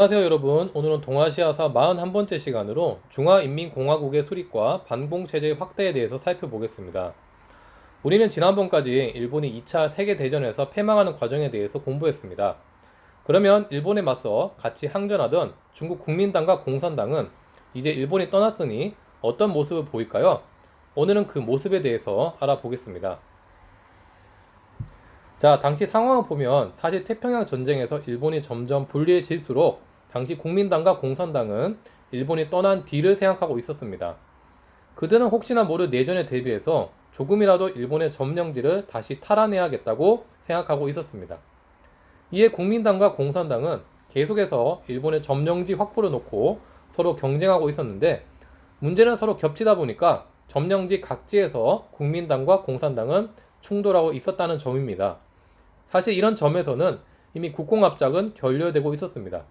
안녕하세요 여러분. 오늘은 동아시아사 41번째 시간으로 중화인민공화국의 수립과 반공체제의 확대에 대해서 살펴보겠습니다. 우리는 지난번까지 일본이 2차 세계대전에서 패망하는 과정에 대해서 공부했습니다. 그러면 일본에 맞서 같이 항전하던 중국 국민당과 공산당은 이제 일본이 떠났으니 어떤 모습을 보일까요? 오늘은 그 모습에 대해서 알아보겠습니다. 자, 당시 상황을 보면 사실 태평양 전쟁에서 일본이 점점 불리해질수록 당시 국민당과 공산당은 일본이 떠난 뒤를 생각하고 있었습니다. 그들은 혹시나 모를 내전에 대비해서 조금이라도 일본의 점령지를 다시 탈환해야겠다고 생각하고 있었습니다. 이에 국민당과 공산당은 계속해서 일본의 점령지 확보를 놓고 서로 경쟁하고 있었는데, 문제는 서로 겹치다 보니까 점령지 각지에서 국민당과 공산당은 충돌하고 있었다는 점입니다. 사실 이런 점에서는 이미 국공합작은 결렬되고 있었습니다.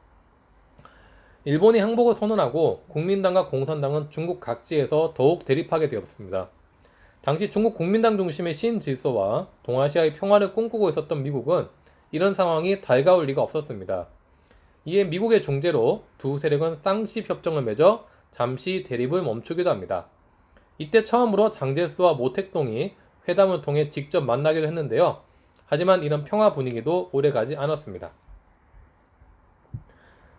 일본이 항복을 선언하고 국민당과 공산당은 중국 각지에서 더욱 대립하게 되었습니다. 당시 중국 국민당 중심의 신질서와 동아시아의 평화를 꿈꾸고 있었던 미국은 이런 상황이 달가울 리가 없었습니다. 이에 미국의 중재로 두 세력은 쌍식 협정을 맺어 잠시 대립을 멈추기도 합니다. 이때 처음으로 장제스와 모택동이 회담을 통해 직접 만나기도 했는데요. 하지만 이런 평화 분위기도 오래가지 않았습니다.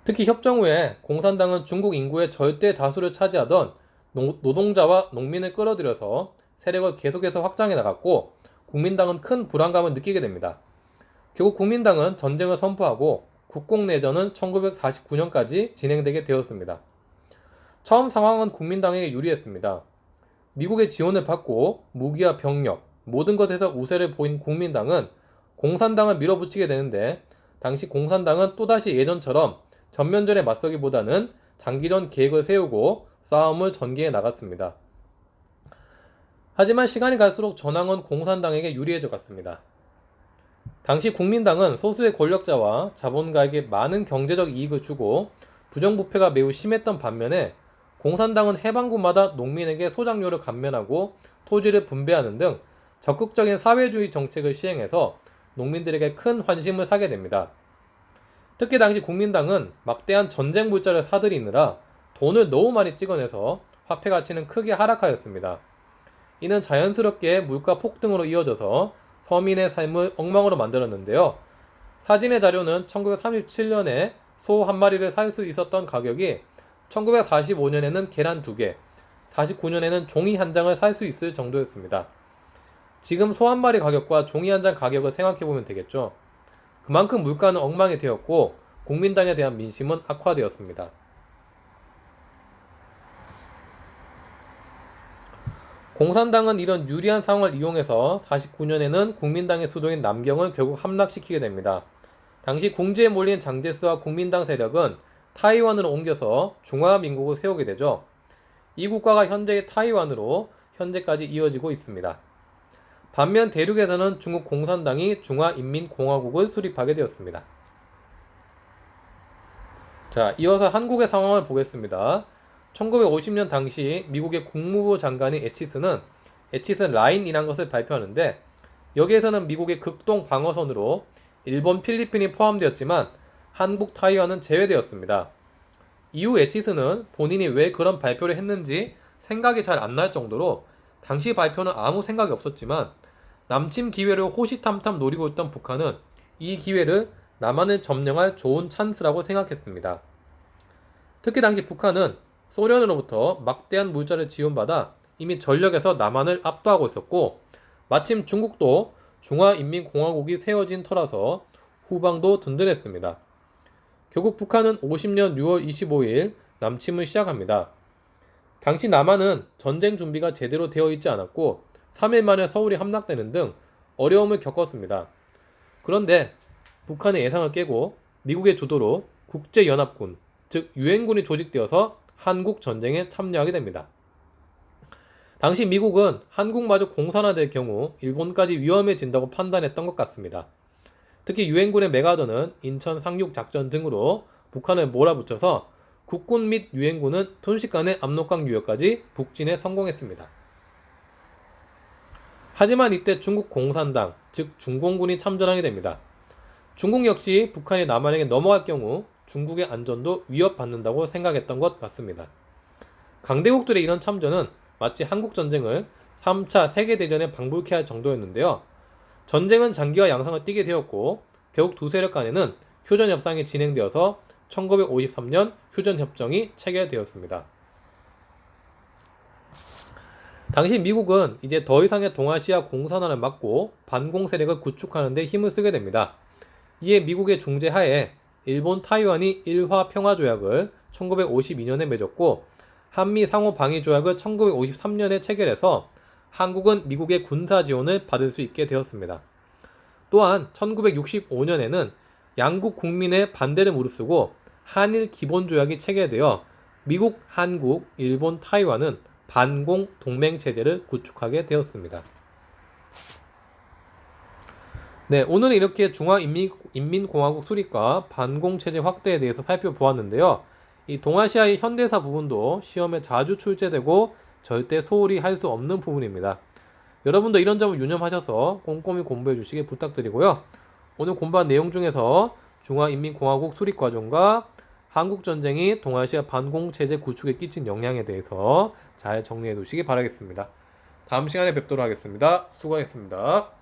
특히 협정 후에 공산당은 중국 인구의 절대 다수를 차지하던 노동자와 농민을 끌어들여서 세력을 계속해서 확장해 나갔고, 국민당은 큰 불안감을 느끼게 됩니다. 결국 국민당은 전쟁을 선포하고 국공내전은 1949년까지 진행되게 되었습니다. 처음 상황은 국민당에게 유리했습니다. 미국의 지원을 받고 무기와 병력, 모든 것에서 우세를 보인 국민당은 공산당을 밀어붙이게 되는데, 당시 공산당은 또다시 예전처럼 전면전에 맞서기보다는 장기전 계획을 세우고 싸움을 전개해 나갔습니다. 하지만 시간이 갈수록 전황은 공산당에게 유리해져 갔습니다. 당시 국민당은 소수의 권력자와 자본가에게 많은 경제적 이익을 주고 부정부패가 매우 심했던 반면에, 공산당은 해방군마다 농민에게 소작료를 감면하고 토지를 분배하는 등 적극적인 사회주의 정책을 시행해서 농민들에게 큰 환심을 사게 됩니다. 특히 당시 국민당은 막대한 전쟁 물자를 사들이느라 돈을 너무 많이 찍어내서 화폐 가치는 크게 하락하였습니다. 이는 자연스럽게 물가 폭등으로 이어져서 서민의 삶을 엉망으로 만들었는데요. 사진의 자료는 1937년에 소 한 마리를 살 수 있었던 가격이 1945년에는 계란 2개, 49년에는 종이 한 장을 살 수 있을 정도였습니다. 지금 소 한 마리 가격과 종이 한 장 가격을 생각해보면 되겠죠. 그만큼 물가는 엉망이 되었고 국민당에 대한 민심은 악화되었습니다. 공산당은 이런 유리한 상황을 이용해서 49년에는 국민당의 수도인 남경을 결국 함락시키게 됩니다. 당시 궁지에 몰린 장제스와 국민당 세력은 타이완으로 옮겨서 중화민국을 세우게 되죠. 이 국가가 현재의 타이완으로 현재까지 이어지고 있습니다. 반면 대륙에서는 중국 공산당이 중화인민공화국을 수립하게 되었습니다. 자, 이어서 한국의 상황을 보겠습니다. 1950년 당시 미국의 국무부 장관이 에치슨 라인이란 것을 발표하는데, 여기에서는 미국의 극동 방어선으로 일본, 필리핀이 포함되었지만 한국, 타이완은 제외되었습니다. 이후 에치슨은 본인이 왜 그런 발표를 했는지 생각이 잘 안 날 정도로 당시 발표는 아무 생각이 없었지만, 남침 기회를 호시탐탐 노리고 있던 북한은 이 기회를 남한을 점령할 좋은 찬스라고 생각했습니다. 특히 당시 북한은 소련으로부터 막대한 물자를 지원받아 이미 전력에서 남한을 압도하고 있었고, 마침 중국도 중화인민공화국이 세워진 터라서 후방도 든든했습니다. 결국 북한은 50년 6월 25일 남침을 시작합니다. 당시 남한은 전쟁 준비가 제대로 되어 있지 않았고 3일 만에 서울이 함락되는 등 어려움을 겪었습니다. 그런데 북한의 예상을 깨고 미국의 주도로 국제연합군, 즉 유엔군이 조직되어서 한국 전쟁에 참여하게 됩니다. 당시 미국은 한국마저 공산화될 경우 일본까지 위험해진다고 판단했던 것 같습니다. 특히 유엔군의 메가더는 인천 상륙 작전 등으로 북한을 몰아붙여서 국군 및 유엔군은 순식간에 압록강 유역까지 북진에 성공했습니다. 하지만 이때 중국 공산당, 즉 중공군이 참전하게 됩니다. 중국 역시 북한이 남한에게 넘어갈 경우 중국의 안전도 위협받는다고 생각했던 것 같습니다. 강대국들의 이런 참전은 마치 한국전쟁을 3차 세계대전에 방불케 할 정도였는데요. 전쟁은 장기화 양상을 띠게 되었고 결국 두 세력 간에는 휴전협상이 진행되어서 1953년 휴전협정이 체결되었습니다. 당시 미국은 이제 더 이상의 동아시아 공산화를 막고 반공 세력을 구축하는 데 힘을 쓰게 됩니다. 이에 미국의 중재하에 일본 타이완이 일화 평화조약을 1952년에 맺었고 한미 상호 방위 조약을 1953년에 체결해서 한국은 미국의 군사 지원을 받을 수 있게 되었습니다. 또한 1965년에는 양국 국민의 반대를 무릅쓰고 한일 기본조약이 체결되어 미국, 한국, 일본, 타이완은 반공 동맹 체제를 구축하게 되었습니다. 네, 오늘은 이렇게 중화인민공화국 수립과 반공 체제 확대에 대해서 살펴보았는데요. 이 동아시아의 현대사 부분도 시험에 자주 출제되고 절대 소홀히 할 수 없는 부분입니다. 여러분도 이런 점을 유념하셔서 꼼꼼히 공부해 주시길 부탁드리고요. 오늘 공부한 내용 중에서 중화인민공화국 수립 과정과 한국전쟁이 동아시아 반공체제 구축에 끼친 영향에 대해서 잘 정리해 두시기 바라겠습니다. 다음 시간에 뵙도록 하겠습니다. 수고하셨습니다.